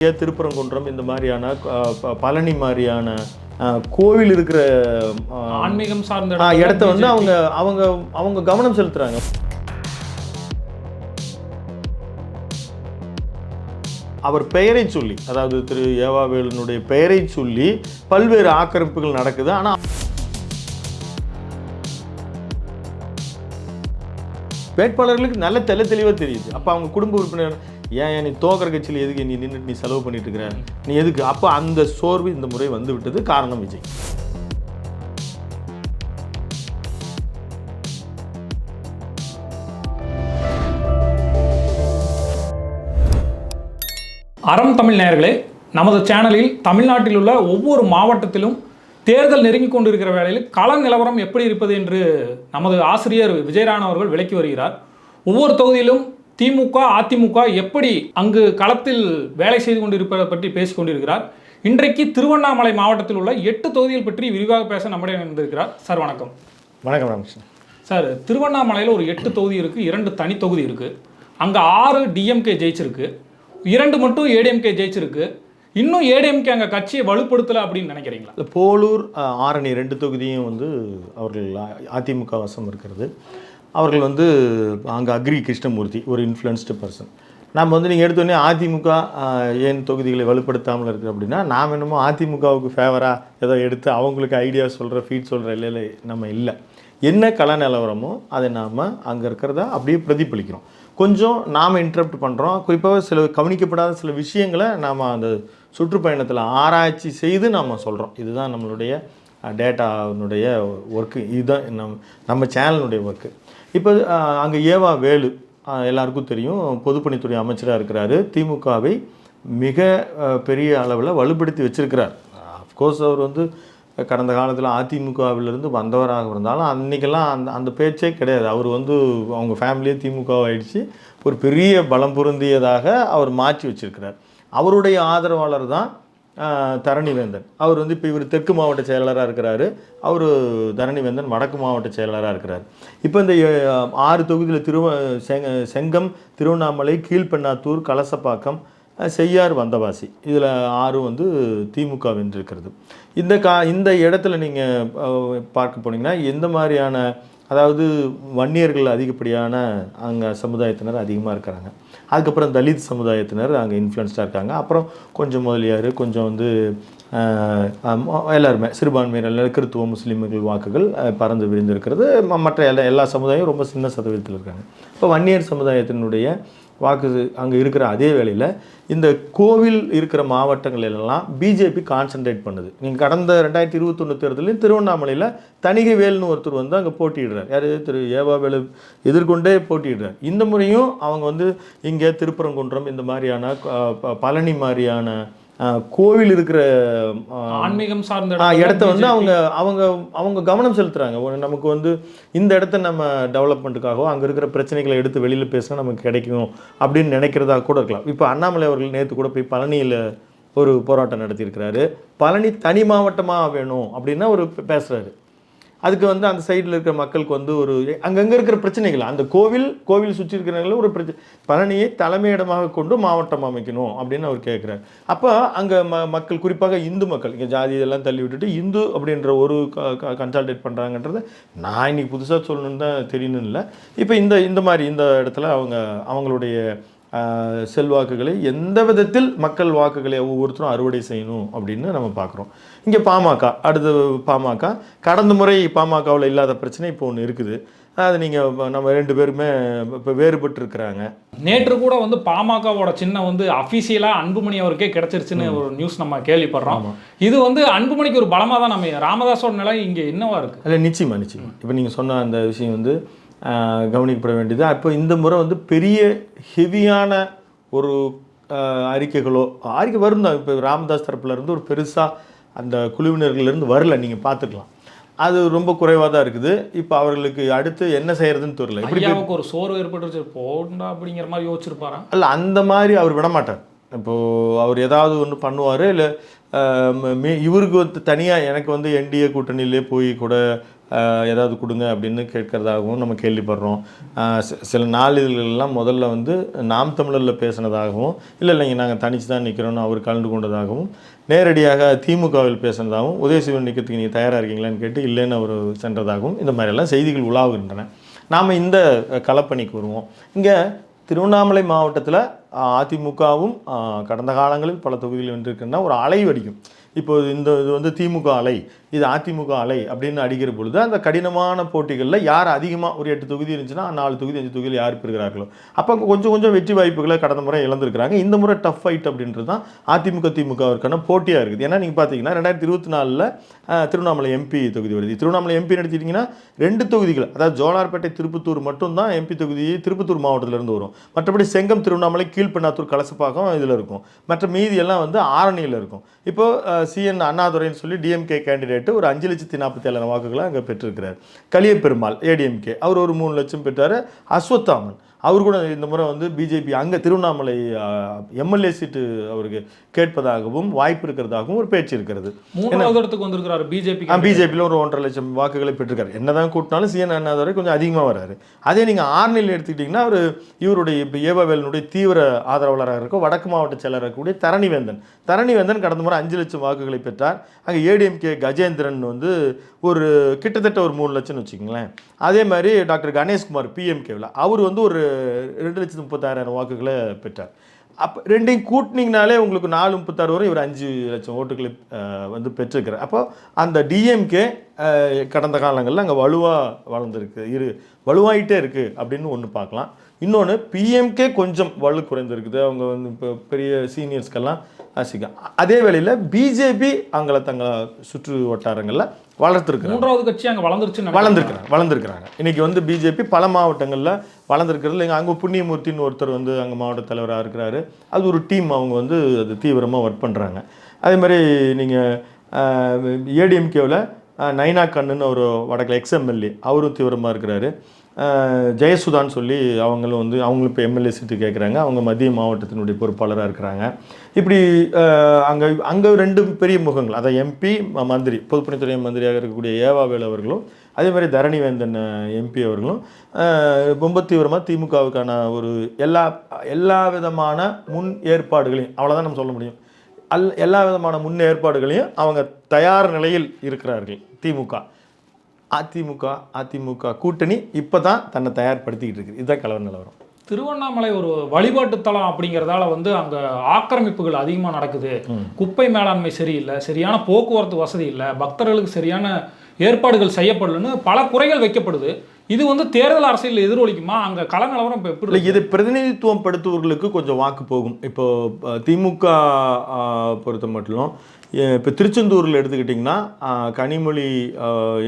திருப்பரங்குன்றம் இந்த மாதிரியான பழனி மாதிரியான கோவில் இருக்கிற ஆன்மீகம் சார்ந்த இடத்த வந்து அவங்க அவங்க அவங்க கவனம் செலுத்துறாங்க. அவர் பெயரை சொல்லி, அதாவது திரு ஏவாவேலுனுடைய பெயரை சொல்லி பல்வேறு ஆக்கிரமிப்புகள் நடக்குது. ஆனால் வேட்பாளர்களுக்கு நல்ல தெளிவாக தெரியுது. அப்போ அவங்க குடும்ப உறுப்பினர் ஏன் நீ தோக்கிற கட்சியில் எதுக்கு நீ நின்று நீ செலவு பண்ணிட்டு இருக்கிற, நீ எதுக்கு? அப்போ அந்த சோர்வு இந்த முறை வந்து விட்டது. காரணம் விஜய். அறம் தமிழ் நேயர்களே, நமது சேனலில் தமிழ்நாட்டில் உள்ள ஒவ்வொரு மாவட்டத்திலும் தேர்தல் நெருங்கி கொண்டிருக்கிற வேளையில் கள நிலவரம் எப்படி இருப்பது என்று நமது ஆசிரியர் விஜயராணன் அவர்கள் விளக்கி வருகிறார். ஒவ்வொரு தொகுதியிலும் திமுக அதிமுக எப்படி அங்கு களத்தில் வேலை செய்து கொண்டிருப்பதை பற்றி பேசிக் கொண்டிருக்கிறார். இன்றைக்கு திருவண்ணாமலை மாவட்டத்தில் உள்ள 8 தொகுதிகள் பற்றி விரிவாக பேச நம்முடைய இருந்திருக்கிறார். சார் வணக்கம். வணக்கம் ராமகிருஷ்ணன். சார், திருவண்ணாமலையில் ஒரு 8 தொகுதி இருக்குது, 2 தனி தொகுதி இருக்குது. அங்கே 6 டிஎம்கே ஜெயிச்சிருக்கு, 2 மட்டும் ஏடிஎம்கே ஜெயிச்சிருக்கு. இன்னும் ஏடிஎம்கே அங்கே கட்சியை வலுப்படுத்தலை அப்படின்னு நினைக்கிறீங்களா? போலூர், ஆரணி 2 தொகுதியும் வந்து அவர்கள் அதிமுக வசம் இருக்கிறது. அவர்கள் வந்து அங்கே அக்ரி கிருஷ்ணமூர்த்தி ஒரு இன்ஃப்ளூயன்ஸ்டு பர்சன். நம்ம வந்து நீங்கள் எடுத்தோடனே அதிமுக ஏன் தொகுதிகளை வலுப்படுத்தாமல் இருக்குது அப்படின்னா, நாம் என்னமோ அதிமுகவுக்கு ஃபேவராக ஏதோ எடுத்து அவங்களுக்கு ஐடியா சொல்கிற ஃபீட் சொல்கிற இல்லை நம்ம இல்லை. என்ன கள நிலவரமோ அதை நாம் அங்கே இருக்கிறத அப்படியே பிரதிபலிக்கிறோம். கொஞ்சம் நாம் இன்டரப்ட் பண்ணுறோம். குறிப்பாக சில கவனிக்கப்படாத சில விஷயங்களை நாம் அந்த சுற்றுப்பயணத்தில் ஆராய்ச்சி செய்து நாம் சொல்கிறோம். இதுதான் நம்மளுடைய டேட்டாவினுடைய ஒர்க்கு. இதுதான் நம்ம சேனலினுடைய ஒர்க்கு. இப்போ அங்கே ஏவா வேலு எல்லாருக்கும் தெரியும், பொதுப்பணித்துறை அமைச்சராக இருக்கிறாரு. திமுகவை மிக பெரிய அளவில் வலுப்படுத்தி வச்சிருக்கிறார். அஃப்கோர்ஸ் அவர் வந்து கடந்த காலத்தில் அதிமுகவிலிருந்து வந்தவராக இருந்தாலும் அன்றைக்கெல்லாம் அந்த பேச்சே கிடையாது. அவர் வந்து அவங்க ஃபேமிலியே திமுக ஆயிடுச்சு. ஒரு பெரிய பலம் பொருந்தியதாக அவர் மாற்றி வச்சிருக்கிறார். அவருடைய ஆதரவாளர் தான் தரணிவேந்தன். அவர் வந்து இப்போ இவர் தெற்கு மாவட்ட செயலாளராக இருக்கிறாரு. அவர் தரணிவேந்தன் வடக்கு மாவட்ட செயலாளராக இருக்கிறார். இப்போ இந்த 6 தொகுதியில் செங்கம், திருவண்ணாமலை, கீழ்பெண்ணாத்தூர், கலசப்பாக்கம், செய்யார், வந்தவாசி, இதில் 6 வந்து திமுக வென்றிருக்கிறது. இந்த இடத்துல நீங்கள் பார்க்க போனீங்கன்னா எந்த மாதிரியான, அதாவது வன்னியர்கள் அதிகப்படியான அங்கே சமுதாயத்தினர் அதிகமாக இருக்கிறாங்க. அதுக்கப்புறம் தலித் சமுதாயத்தினர் அங்கே இன்ஃப்ளூயன்ஸ்டாக இருக்காங்க. அப்புறம் கொஞ்சம் முதலியார், கொஞ்சம் வந்து எல்லாருமே சிறுபான்மையினர், கிறித்துவ முஸ்லீம்கள் வாக்குகள் பறந்து விரிந்திருக்கிறது. மற்ற எல்லா சமுதாயம் ரொம்ப சின்ன சதவீதத்தில் இருக்காங்க. இப்போ வன்னியர் சமுதாயத்தினுடைய வாக்கு அங்கே இருக்கிற அதே வேளையில் இந்த கோவில் இருக்கிற மாவட்டங்களெல்லாம் பிஜேபி கான்சன்ட்ரேட் பண்ணுது. நீங்கள் கடந்த 2021 தேர்தலில் திருவண்ணாமலையில் தணிகை வேல்னு ஒருத்தர் வந்து அங்கே போட்டியிடுறார். யார்? திரு ஏவாவேலு எதிர்கொண்டே போட்டியிடுறார். இந்த முறையும் அவங்க வந்து இங்கே திருப்பரங்குன்றம் இந்த மாதிரியான பழனி மாதிரியான கோவில் இருக்கிற ஆன்மீகம் சார்ந்த இடத்த வந்து அவங்க அவங்க அவங்க கவனம் செலுத்துகிறாங்க. நமக்கு வந்து இந்த இடத்த நம்ம டெவலப்மெண்ட்டுக்காகவோ அங்கே இருக்கிற பிரச்சனைகளை எடுத்து வெளியில் பேசினா நமக்கு கிடைக்கும் அப்படின்னு நினைக்கிறதா கூட இருக்கலாம். இப்போ அண்ணாமலை அவர்கள் நேற்று கூட போய் பழனியில் ஒரு போராட்டம் நடத்தியிருக்கிறாரு. பழனி தனி மாவட்டமாக வேணும் அப்படின்னா ஒரு பேசுகிறாரு. அதுக்கு வந்து அந்த சைடில் இருக்கிற மக்களுக்கு வந்து ஒரு அங்கங்கே இருக்கிற பிரச்சனைகள், அந்த கோவில் சுற்றி இருக்கிறவங்கள ஒரு பழனியை தலைமையிடமாக கொண்டு மாவட்டம் அமைக்கணும் அப்படின்னு அவர் கேட்குறாரு. அப்போ அங்கே மக்கள், குறிப்பாக இந்து மக்கள், இங்கே ஜாதி இதெல்லாம் தள்ளி விட்டுட்டு இந்து அப்படின்ற ஒரு கன்சால்டேட் பண்ணுறாங்கன்றதை நான் இன்னைக்கு புதுசாக சொல்லணுன்னு தான் தெரியணும் இல்லை. இப்போ இந்த மாதிரி இந்த இடத்துல அவங்களுடைய செல்வாக்குகளை எந்த விதத்தில் மக்கள் வாக்குகளை ஒவ்வொருத்தரும் அறுவடை செய்யணும் அப்படின்னு நம்ம பார்க்குறோம். இங்கே பாமக கடந்த முறை பாமகவில் இல்லாத பிரச்சனை இப்போ ஒன்று இருக்குது. அது நீங்கள் நம்ம 2 பேருமே இப்போ வேறுபட்டு இருக்கிறாங்க. நேற்று கூட வந்து பாமகவோட சின்னம் வந்து அஃபீஷியலாக அன்புமணி அவருக்கே கிடைச்சிருச்சுன்னு ஒரு நியூஸ் நம்ம கேள்விப்படுறோம். இது வந்து அன்புமணிக்கு ஒரு பலமாக தான் நம்ம ராமதாஸோட நிலை இங்கே என்னவா இருக்குது? இல்லை, நிச்சயமா இப்போ நீங்கள் சொன்ன அந்த விஷயம் வந்து கவனிக்கப்பட வேண்டியது. அப்போ இந்த முறை வந்து பெரிய ஹெவியான ஒரு அறிக்கை வரும் தான். இப்போ ராமதாஸ் தரப்புலேருந்து ஒரு பெருசாக அந்த குழுவினர்களிருந்து வரல, நீங்கள் பார்த்துக்கலாம். அது ரொம்ப குறைவாக தான் இருக்குது. இப்போ அவர்களுக்கு அடுத்து என்ன செய்யறதுன்னு தெரியல. இப்படி ஒரு சோர்வு ஏற்பட்டு போண்டா அப்படிங்கிற மாதிரி யோசிச்சிருப்பாரா? இல்லை, அந்த மாதிரி அவர் விடமாட்டார். இப்போது அவர் ஏதாவது ஒன்று பண்ணுவார். இல்லை இவருக்கு வந்து தனியாக எனக்கு வந்து என்டிஏ கூட்டணியிலே போய் கூட ஏதாவது கொடுங்க அப்படின்னு கேட்கறதாகவும் நம்ம கேள்விப்படுறோம். சில நாளிதழ்கள்லாம் முதல்ல வந்து நாம் தமிழரில் பேசினதாகவும், இல்லைங்க நாங்கள் தனித்து தான் நிற்கிறோன்னு அவர் கலந்து கொண்டதாகவும், நேரடியாக திமுகவில் பேசினதாகவும், உதயசிவன் நிற்கிறதுக்கு நீங்கள் தயாராக இருக்கீங்களான்னு கேட்டு இல்லைன்னு அவர் சென்றதாகவும் இந்த மாதிரியெல்லாம் செய்திகள் உலாவுகின்றன. நாம் இந்த களப்பணிக்கு வருவோம். இங்கே திருவண்ணாமலை மாவட்டத்தில் அதிமுகவும் கடந்த காலங்களில் பல தொகுதிகள் வென்றிருக்குன்னா ஒரு அலை வடிக்கும். இப்போது இது வந்து திமுக அலை, இது அதிமுக அலை அப்படின்னு அடிக்கிற பொழுது அந்த கடினமான போட்டிகளில் யார் அதிகமாக ஒரு 8 தொகுதி இருந்துச்சுன்னா 4 தொகுதி 5 தொகுதியில் யார் பெறுகிறார்களோ அப்போ கொஞ்சம் கொஞ்சம் வெற்றி வாய்ப்புகளை கடந்த முறை இழந்திருக்கிறாங்க. இந்த முறை டஃப் ஃபைட் அப்படின்றது தான் அதிமுக திமுகவிற்கான போட்டியாக இருக்குது. ஏன்னா நீங்கள் பார்த்தீங்கன்னா 2024 திருவண்ணாமலை எம்பி தொகுதி வருது. திருவண்ணாமலை எம்பி நடத்திட்டிங்கன்னா 2 தொகுதிகள், அதாவது ஜோலார்பேட்டை திருப்பத்தூர் மட்டும்தான் எம்பி தொகுதி திருப்பத்தூர் மாவட்டத்திலேருந்து வரும். மற்றபடி செங்கம் திருவண்ணாமலை கீழ்பெண்ணாத்தூர் கலசப்பாக்கம் இதில் இருக்கும். மற்ற மீதி எல்லாம் வந்து ஆரணியில் இருக்கும். இப்போது சிஎன் அண்ணாதுரைன்னு சொல்லி டிஎம்கே கேண்டிடேட்டு ஒரு 5,47,000 வாக்குகளை அங்கே பெற்றிருக்கிறார். கலியபெருமாள் ஏடிஎம்கே அவர் ஒரு 3 லட்சம் பெற்றார். அஸ்வத்தாமன் அவர் கூட இந்த முறை வந்து பிஜேபி அங்கே திருவண்ணாமலை எம்எல்ஏ சீட்டு அவருக்கு கேட்பதாகவும் வாய்ப்பு இருக்கிறதாகவும் ஒரு பேச்சு இருக்கிறது. 3வது இடத்துக்கு வந்திருக்கிறார் பிஜேபியில் ஒரு 1.5 லட்சம் வாக்குகளை பெற்றிருக்காரு. என்னதான் கூட்டினாலும் சிஎன் அண்ணாதுரை கொஞ்சம் அதிகமாக வர்றாரு. அதே நீங்கள் ஆர்னில் எடுத்துக்கிட்டிங்கன்னா அவர் இவருடைய இப்போ ஏவாவேலனுடைய தீவிர ஆதரவாளராக இருக்கும் வடக்கு மாவட்ட செயலராக கூடிய தரணிவேந்தன் கடந்த முறை 5 லட்சம் வாக்குகளை பெற்றார். அங்கே ஏடிஎம்கே கஜேந்திரன் வந்து ஒரு கிட்டத்தட்ட ஒரு 3 லட்சம்னு வச்சுக்கோங்களேன். அதே மாதிரி டாக்டர் கணேஷ்குமார் பிஎம்கேவில் அவர் வந்து ஒரு 2,36,000 வாக்குகளை பெற்றார். அப்போ ரெண்டையும் கூட்டினீங்கனாலே உங்களுக்கு 4,36 வரும், இவர் 5 லட்சம் ஓட்டுகளை வந்து பெற்றிருக்கிறார். அப்போ அந்த டிஎம்கே கடந்த காலங்களில் அங்கே வலுவாயிட்டே இருக்குது அப்படின்னு ஒன்று பார்க்கலாம். இன்னொன்று பிஎம்கே கொஞ்சம் வலு குறைந்திருக்குது. அவங்க வந்து இப்போ பெரிய சீனியர்ஸ்க்கெல்லாம் ஆசிக்கும். அதே வேளையில் பிஜேபி அங்கே தங்களை சுற்று வட்டாரங்களில் வளர்த்துருக்குறாங்க. 3வது கட்சி அங்கே வளர்ந்துருக்குறாங்க. இன்றைக்கி வந்து பிஜேபி பல மாவட்டங்களில் வளர்ந்துருக்கிறது. இங்கே அங்கே புண்ணியமூர்த்தின்னு ஒருத்தர் வந்து அங்கே மாவட்ட தலைவராக இருக்கிறாரு. அது ஒரு டீம், அவங்க வந்து அது தீவிரமாக ஒர்க் பண்ணுறாங்க. அதே மாதிரி நீங்கள் ஏடிஎம்கேவில் நைனா கண்ணுன்னு ஒரு வடக்கில் எக்ஸ்எம்எல்ஏ அவரும் தீவிரமாக இருக்கிறாரு. ஜெயசுதான்னு சொல்லி அவங்களும் இப்போ எம்எல்ஏ சீட்டு கேட்குறாங்க. அவங்க மத்திய மாவட்டத்தினுடைய பொறுப்பாளராக இருக்கிறாங்க. இப்படி அங்கே 2 பெரிய முகங்கள், அதை எம்பி மந்திரி பொதுப்பணித்துறை மந்திரியாக இருக்கக்கூடிய ஏவாவேலு அவர்களும் அதே மாதிரி தரணிவேந்தன் எம்பி அவர்களும் ரொம்ப தீவிரமாக திமுகவுக்கான ஒரு எல்லா விதமான முன் ஏற்பாடுகளையும், அவ்வளோதான் நம்ம சொல்ல முடியும், எல்லா விதமான முன் ஏற்பாடுகளையும் அவங்க தயார் நிலையில் இருக்கிறார்கள். அதிமுக கூட்டணி இப்போ தான் தன்னை தயார்படுத்திக்கிட்டு இருக்குது. இதுதான் கலவர நிலவரம். திருவண்ணாமலை ஒரு வழிபாட்டு தலம் அப்படிங்கிறதால வந்து அங்கே ஆக்கிரமிப்புகள் அதிகமாக நடக்குது. குப்பை மேலாண்மை சரியில்லை, சரியான போக்குவரத்து வசதி இல்லை, பக்தர்களுக்கு சரியான ஏற்பாடுகள் செய்யப்படலன்னு பல குறைகள் வைக்கப்படுது. இது வந்து தேர்தல் அரசியல் எதிரொலிக்குமா? அங்கே கள நிலவரம் இப்போ எப்படி? இது பிரதிநிதித்துவம் படுத்துவர்களுக்கு கொஞ்சம் வாக்கு போகும். இப்போ திமுக பொறுத்த மட்டும் இப்போ திருச்செந்தூரில் எடுத்துக்கிட்டிங்கன்னா கனிமொழி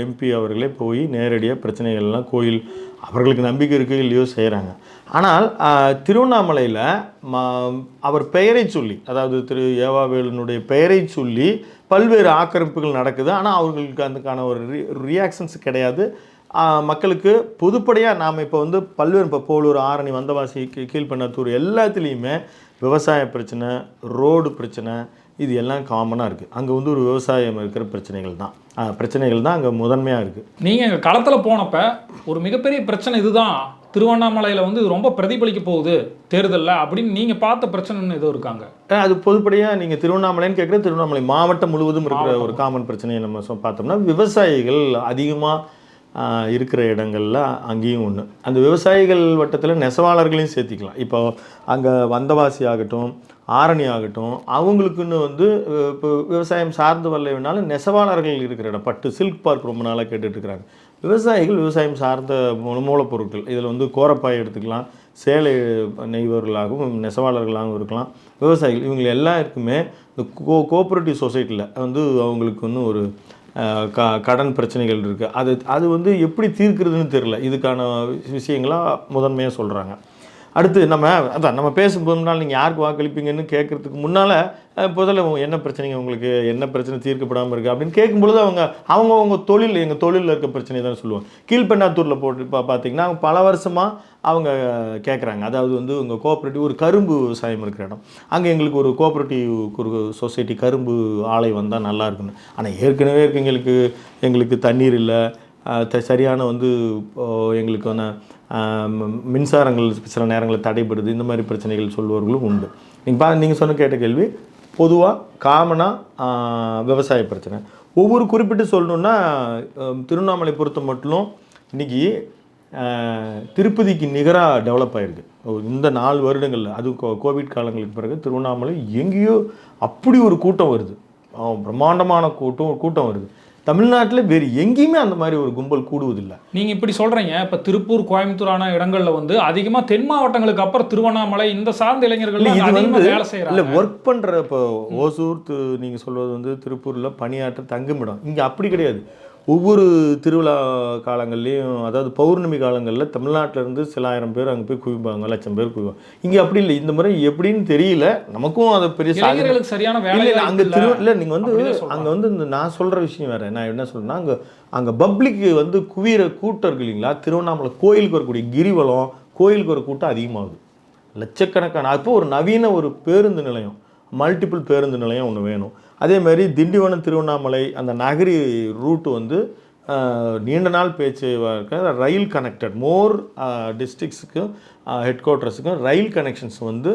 எம்பி அவர்களே போய் நேரடியாக பிரச்சனைகள்லாம் கோயில் அவர்களுக்கு நம்பிக்கை இருக்குது இல்லையோ செய்கிறாங்க. ஆனால் திருவண்ணாமலையில் அவர் பெயரை சொல்லி, அதாவது திரு ஏவாவேலுனுடைய பெயரை சொல்லி பல்வேறு ஆக்கிரமிப்புகள் நடக்குது. ஆனால் அவர்களுக்கு அதுக்கான ஒரு ரியாக்ஷன்ஸ் கிடையாது. மக்களுக்கு பொதுப்படையாக நாம் இப்போ வந்து பல்வேறு இப்போ போலூர், ஆரணி, வந்தவாசி, கீழ்பெண்ணாத்தூர் எல்லாத்துலேயுமே விவசாய பிரச்சனை, ரோடு பிரச்சனை, இது எல்லாம் காமனாக இருக்குது. அங்கே வந்து ஒரு விவசாயம் இருக்கிற பிரச்சனைகள் தான் அங்கே முதன்மையாக இருக்குது. நீங்கள் எங்கள் களத்தில் போனப்போ ஒரு மிகப்பெரிய பிரச்சனை இதுதான், திருவண்ணாமலையில் வந்து இது ரொம்ப பிரதிபலிக்க போகுது தேர்தலில் அப்படின்னு நீங்கள் பார்த்த பிரச்சனைன்னு எதுவும் இருக்காங்க? அது பொதுப்படையாக நீங்கள் திருவண்ணாமலைன்னு கேட்குற திருவண்ணாமலை மாவட்டம் முழுவதும் இருக்கிற ஒரு காமன் பிரச்சனையை நம்ம பார்த்தோம்னா விவசாயிகள் அதிகமாக இருக்கிற இடங்களில் அங்கேயும் ஒன்று. அந்த விவசாயிகள் வட்டத்தில் நெசவாளர்களையும் சேர்த்திக்கலாம். இப்போ அங்கே வந்தவாசி ஆகட்டும், ஆரணி ஆகட்டும், அவங்களுக்குன்னு வந்து இப்போ விவசாயம் சார்ந்து வரலைனாலும் நெசவாளர்கள் இருக்கிற இடம், பட்டு சில்க் பார்க் ரொம்ப நாளாக கேட்டுட்ருக்குறாங்க. விவசாயம் சார்ந்த மூலப்பொருட்கள், இதில் வந்து கோரப்பாய் எடுத்துக்கலாம், சேலை நெய்வர்களாகவும் நெசவாளர்களாகவும் இருக்கலாம். விவசாயிகள் இவங்க எல்லாருக்குமே இந்த கோஆப்ரேட்டிவ் சொசைட்டியில் வந்து அவங்களுக்கு வந்து ஒரு கடன் பிரச்சனைகள் இருக்குது. அது வந்து எப்படி தீர்க்கிறதுன்னு தெரியல. இதுக்கான விஷயங்களாக முதன்மையாக சொல்கிறாங்க. அடுத்து நம்ம பேசும்போதுனால நீங்கள் யாருக்கு வாக்களிப்பீங்கன்னு கேட்குறதுக்கு முன்னால் முதல்ல என்ன பிரச்சனைங்க, உங்களுக்கு என்ன பிரச்சனை தீர்க்கப்படாமல் இருக்குது அப்படின்னு கேட்கும்பொழுது அவங்க எங்கள் தொழிலில் இருக்க பிரச்சனை தான் சொல்லுவாங்க. கீழ்பெண்ணாத்தூரில் போட்டு பார்த்தீங்கன்னா பல வருஷமாக அவங்க கேட்குறாங்க. அதாவது வந்து உங்கள் கோஆப்ரேட்டிவ் ஒரு கரும்பு விவசாயம் இருக்கிற இடம், அங்கே எங்களுக்கு ஒரு கோஆப்ரேட்டிவ் ஒரு சொசைட்டி கரும்பு ஆலை வந்தால் நல்லா இருக்குன்னு. ஆனால் ஏற்கனவே எங்களுக்கு தண்ணீர் இல்லை, சரியான வந்து எங்களுக்கான மின்சாரங்கள் சில நேரங்களில் தடைபடுது, இந்த மாதிரி பிரச்சனைகள் சொல்பவர்களும் உண்டு. நீங்கள் சொன்ன கேட்ட கேள்வி பொதுவாக காமனாக விவசாய பிரச்சனை. ஒவ்வொரு குறிப்பிட்டு சொல்லணுன்னா திருவண்ணாமலை பொறுத்த மட்டும் இன்றைக்கி திருப்பதிக்கு நிகராக டெவலப் ஆகிருக்கு இந்த 4 வருடங்களில். அது கோவிட் காலங்களுக்கு பிறகு திருவண்ணாமலை எங்கேயோ அப்படி ஒரு கூட்டம் வருது, பிரம்மாண்டமான கூட்டம் வருது. தமிழ்நாட்டில் வேறு எங்கேயுமே அந்த மாதிரி ஒரு கும்பல் கூடுவதில்லை. நீங்கள் இப்படி சொல்கிறீங்க, இப்போ திருப்பூர், கோயம்புத்தூரான இடங்களில் வந்து அதிகமாக தென் மாவட்டங்களுக்கு அப்புறம் திருவண்ணாமலை இந்த சார்ந்த இளைஞர்கள் இது வந்து வேலை செய்கிறாங்க. இல்லை ஒர்க் பண்ணுற இப்போ ஓசூர் நீங்கள் சொல்வது வந்து திருப்பூரில் பணியாற்ற தங்குமிடம். இங்கே அப்படி கிடையாது. ஒவ்வொரு திருவிழா காலங்கள்லேயும், அதாவது பௌர்ணமி காலங்களில் தமிழ்நாட்டிலேருந்து சில ஆயிரம் பேர் அங்கே போய் குவிப்பாங்க, லட்சம் பேர் குவிப்பாங்க. இங்கே அப்படி இல்லை. இந்த முறை எப்படின்னு தெரியல, நமக்கும் அதை பெரிய சரியான வேலை இல்லை. அங்கே இல்லை நீங்கள் வந்து அங்கே வந்து இந்த நான் சொல்கிற விஷயம் வேறு. நான் என்ன சொல்கிறேன்னா, அங்கே பப்ளிக் வந்து குவிகிற கூட்டம் இருக்கு இல்லைங்களா, திருவண்ணாமலை கோயிலுக்கு வரக்கூடிய கிரிவலம், கோயிலுக்கு ஒரு கூட்டம் அதிகமாகுது, லட்சக்கணக்கான. அப்போ ஒரு நவீன ஒரு பேருந்து நிலையம், மல்டிபிள் பேருந்து நிலையம் ஒன்று வேணும். அதே மாதிரி திண்டிவனம் திருவண்ணாமலை அந்த நகரி ரூட்டு வந்து நீண்ட நாள் பேச்சு ரயில் கனெக்டட் மோர் டிஸ்ட்ரிக்ஸுக்கும் ஹெட் குவார்ட்டர்ஸுக்கும் ரயில் கனெக்ஷன்ஸ் வந்து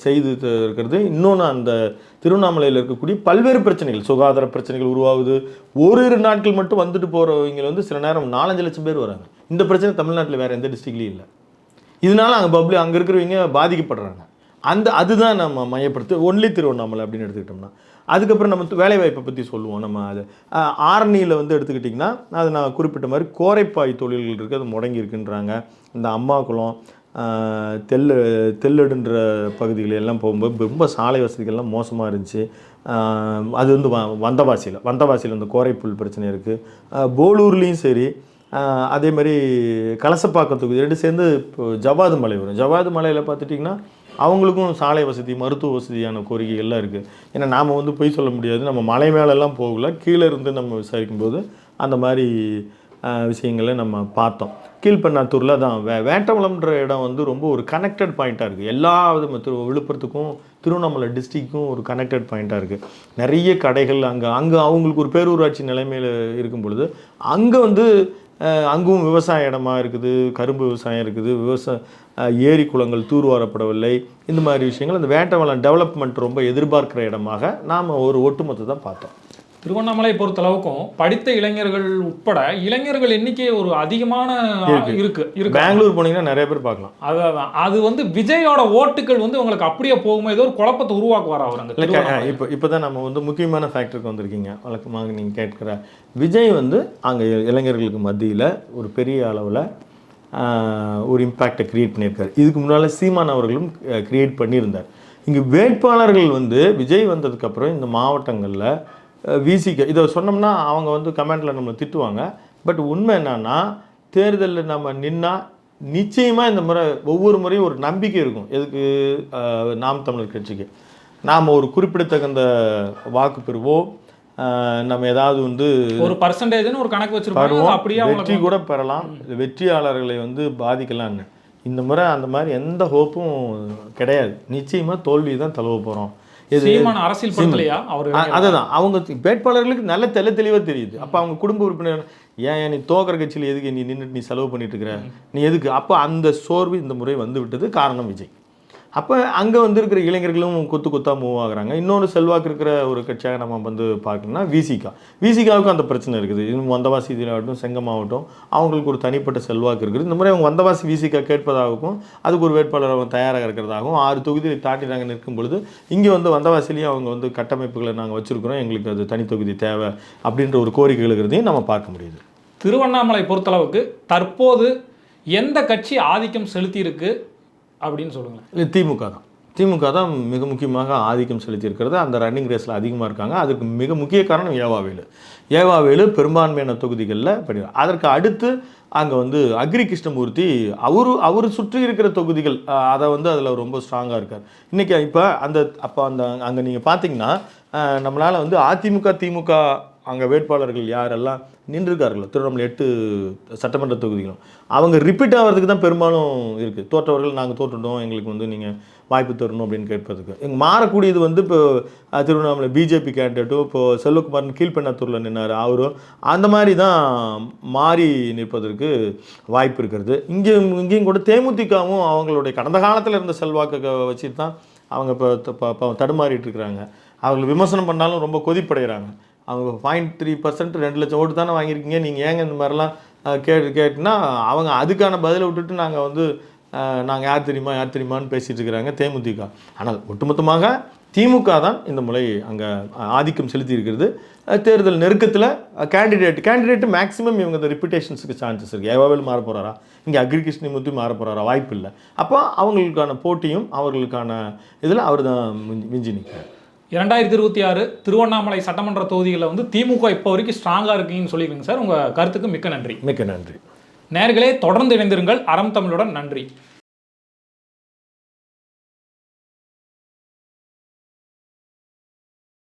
செய்து இருக்கிறது. இன்னொன்று அந்த திருவண்ணாமலையில் இருக்கக்கூடிய பல்வேறு பிரச்சனைகள், சுகாதார பிரச்சனைகள் உருவாகுது. ஓரிரு நாட்கள் மட்டும் வந்துட்டு போகிறவங்க வந்து சில நேரம் 4-5 லட்சம் பேர் வராங்க. இந்த பிரச்சனை தமிழ்நாட்டில் வேறு எந்த டிஸ்ட்ரிக்ட்லேயும் இல்லை. இதனால் அங்கே இருக்கிறவங்க பாதிக்கப்படுறாங்க. அதுதான் நம்ம மையப்படுத்தி ஒன்லி திருவண்ணாமலை அப்படின்னு எடுத்துக்கிட்டோம்னா. அதுக்கப்புறம் நம்ம வேலைவாய்ப்பை பற்றி சொல்லுவோம். நம்ம அது ஆரணியில் வந்து எடுத்துக்கிட்டிங்கன்னா, அது நான் குறிப்பிட்ட மாதிரி கோரைப்பாய் தொழில்கள் இருக்குது, அது முடங்கி இருக்குன்றாங்க. இந்த அம்மாக்குளம், தெல்லடுன்ற பகுதிகள் எல்லாம் போகும்போது ரொம்ப சாலை வசதிகள்லாம் மோசமாக இருந்துச்சு. அது வந்து வந்தவாசியில் இந்த கோரைப்புல் பிரச்சனை இருக்குது. போலூர்லேயும் சரி, அதே மாதிரி கலசப்பாக்கம் தொகுதி 2 சேர்ந்து இப்போ ஜவ்வாது மலை வரும். ஜவ்வாது மலையில் பார்த்துட்டிங்கன்னா அவங்களுக்கும் சாலை வசதி, மருத்துவ வசதியான கோரிக்கைகள்லாம் இருக்குது. ஏன்னா நாம் வந்து போய் சொல்ல முடியாது, நம்ம மலை மேலெல்லாம் போகல, கீழே இருந்து நம்ம விசாரிக்கும்போது அந்த மாதிரி விஷயங்களை நம்ம பார்த்தோம். கீழ்பண்ணாத்தூரில் தான் வேட்டவளம்ன்ற இடம் வந்து ரொம்ப ஒரு கனெக்டட் பாயிண்ட்டாக இருக்குது. எல்லா விழுப்புரத்துக்கும் திருவண்ணாமலை டிஸ்ட்ரிக்டும் ஒரு கனெக்டட் பாயிண்ட்டாக இருக்குது. நிறைய கடைகள் அங்கே அவங்களுக்கு ஒரு பேரூராட்சி நிலைமையில் இருக்கும் பொழுது அங்கே வந்து அங்கும் விவசாய இடமா இருக்குது, கரும்பு விவசாயம் இருக்குது, ஏரி குளங்கள் தூர்வாரப்படவில்லை. இந்த மாதிரி விஷயங்கள் அந்த வேட்டவளம் டெவலப்மெண்ட் ரொம்ப எதிர்பார்க்குற இடமாக நாம் ஒரு ஒட்டுமொத்தத்தை பார்த்தோம். திருவண்ணாமலை பொறுத்தளவுக்கும் படித்த இளைஞர்கள் உட்பட இளைஞர்கள் எண்ணிக்கை ஒரு அதிகமான இருக்கு. பெங்களூர் போனீங்கன்னா நிறைய பேர் பார்க்கலாம். அதான் அது வந்து விஜயோட ஓட்டுகள் வந்து உங்களுக்கு அப்படியே போகும்போது ஏதோ ஒரு குழப்பத்தை உருவாக்குவார் அவர். அந்த இப்போ தான் நம்ம வந்து முக்கியமான ஃபேக்டருக்கு வந்திருக்கீங்க. வழக்கமாக நீங்கள் கேட்குற விஜய் வந்து அங்கே இளைஞர்களுக்கு மத்தியில் ஒரு பெரிய அளவில் ஒரு இம்பேக்டை க்ரியேட் பண்ணியிருக்காரு. இதுக்கு முன்னால் சீமான் அவர்களும் க்ரியேட் பண்ணியிருந்தார். இங்கே வேட்பாளர்கள் வந்து விஜய் வந்ததுக்கப்புறம் இந்த மாவட்டங்களில் விசிக இதை சொன்னோம்னா அவங்க வந்து கமெண்டில் நம்மளை திட்டுவாங்க. பட் உண்மை என்னன்னா, தேர்தலில் நம்ம நின்னால் நிச்சயமாக இந்த முறை ஒவ்வொரு முறையும் ஒரு நம்பிக்கை இருக்கும். எதுக்கு? நாம் தமிழர் கட்சிக்கு நாம் ஒரு குறிப்பிடத்தகுந்த வாக்கு பெறுவோம், நம்ம ஏதாவது வந்து ஒரு பர்சன்டேஜ்னு ஒரு கணக்கு வச்சுருப்போம், அப்படியே வெற்றி கூட பெறலாம், வெற்றியாளர்களை வந்து பாதிக்கலான்னு. இந்த முறை அந்த மாதிரி எந்த ஹோப்பும் கிடையாது. நிச்சயமாக தோல்வி தான் தழுவ போகிறோம். அதுதான் அவங்க வேட்பாளர்களுக்கு நல்ல தெளிவாக தெரியுது. அப்போ அவங்க குடும்ப உறுப்பினர் ஏன் நீ தோக்கிற கட்சியில் எதுக்கு நீ நின்றுட்டு நீ செலவு பண்ணிட்டு இருக்கிற, நீ எதுக்கு? அப்போ அந்த சோர்வு இந்த முறை வந்து விட்டது. காரணம் விஜய். அப்போ அங்கே வந்து இருக்கிற இளைஞர்களும் கொத்தாக மூவ் ஆகுறாங்க. இன்னொரு செல்வாக்கு இருக்கிற ஒரு கட்சியாக நம்ம வந்து பார்க்கணும்னா விசிகாவுக்கும் அந்த பிரச்சனை இருக்குது. இன்னும் வந்தவாசி இதிலாகட்டும் செங்கமாகட்டும் அவங்களுக்கு ஒரு தனிப்பட்ட செல்வாக்கு இருக்குது. இந்த மாதிரி அவங்க வந்தவாசி விசிகா கேட்பதாகவும் அதுக்கு ஒரு வேட்பாளர் அவங்க தயாராக இருக்கிறதாகவும் 6 தொகுதியை தாண்டி நாங்கள் நிற்கும் பொழுது இங்கே வந்து வந்தவாசிலேயும் அவங்க வந்து கட்டமைப்புகளை நாங்கள் வச்சுருக்கிறோம், எங்களுக்கு அது தனி தொகுதி தேவை அப்படின்ற ஒரு கோரிக்கை இருக்கிறதையும் நம்ம பார்க்க முடியுது. திருவண்ணாமலை பொறுத்தளவுக்கு தற்போது எந்த கட்சி ஆதிக்கம் செலுத்தியிருக்கு அப்படின்னு சொல்லுங்களேன். இல்லை, திமுக தான் மிக முக்கியமாக ஆதிக்கம் செலுத்தியிருக்கிறது. அந்த ரன்னிங் ரேஸில் அதிகமாக இருக்காங்க. அதுக்கு மிக முக்கிய காரணம் ஏவாவேலு பெரும்பான்மையான தொகுதிகளில் படிக்கிறார். அதற்கு அடுத்து அங்கே வந்து அக்ரி கிருஷ்ணமூர்த்தி அவர் சுற்றி இருக்கிற தொகுதிகள் அதை வந்து அதில் ரொம்ப ஸ்ட்ராங்காக இருக்கார். இன்றைக்கி அங்கே நீங்கள் பார்த்தீங்கன்னா நம்மளால் வந்து அதிமுக திமுக அங்கே வேட்பாளர்கள் யாரெல்லாம் நின்றுருக்கார்களோ திருவண்ணாமலை 8 சட்டமன்ற தொகுதிகளும் அவங்க ரிப்பீட் ஆகிறதுக்கு தான் பெரும்பாலும் இருக்குது. தோற்றவர்கள் நாங்கள் தோற்றுட்டோம், எங்களுக்கு வந்து நீங்கள் வாய்ப்பு தரணும் அப்படின்னு கேட்பதுக்கு. எங்கள் மாறக்கூடியது வந்து இப்போ திருவண்ணாமலை பிஜேபி கேண்டிடேட்டோ இப்போது செல்வகுமார்னு கீழ்பெண்ணாத்தூரில் நின்னார் அவரும் அந்த மாதிரி தான் மாறி நிற்பதற்கு வாய்ப்பு இருக்கிறது. இங்கேயும் கூட தேமுதிகவும் அவங்களுடைய கடந்த காலத்தில் இருந்த செல்வாக்கை வச்சு தான் அவங்க இப்போ தடுமாறிட்டு இருக்கிறாங்க. அவங்க விமர்சனம் பண்ணாலும் ரொம்ப கொதிப்படைகிறாங்க. அவங்க 0.3% 2 லட்சம் ஓட்டு தானே வாங்கியிருக்கீங்க, நீங்கள் ஏங்க இந்த மாதிரிலாம் கேட்டுனா அவங்க அதுக்கான பதிலை விட்டுட்டு நாங்கள் வந்து நாங்கள் யார் தெரியுமான்னு பேசிகிட்டு இருக்கிறாங்க தேமுதிக. ஆனால் ஒட்டுமொத்தமாக திமுக தான் இந்த முறை அங்கே ஆதிக்கம் செலுத்தி இருக்கிறது. தேர்தல் நெருக்கத்தில் கேண்டிடேட்டு மேக்ஸிமம் இவங்க இந்த ரிப்பிட்டேஷன்ஸுக்கு சான்சஸ் இருக்குது. ஏவாவில் மாற போகிறாரா, இங்கே அக்ரி கிருஷ்ணமூர்த்தி மாற போகிறாரா, வாய்ப்பு இல்லை. அப்போ அவங்களுக்கான போட்டியும் அவர்களுக்கான இதில் அவர் தான் மிஞ்சி நிற்கிறார். 2026 திருவண்ணாமலை சட்டமன்ற தொகுதிகளில் வந்து திமுக இப்போ வரைக்கும் ஸ்ட்ராங்காக இருக்குன்னு சொல்லியிருக்கீங்க சார். உங்கள் கருத்துக்கு மிக்க நன்றி. மிக்க நன்றி. நேயர்களே, தொடர்ந்து இணைந்திருங்கள். அறம் தமிழுடன். நன்றி.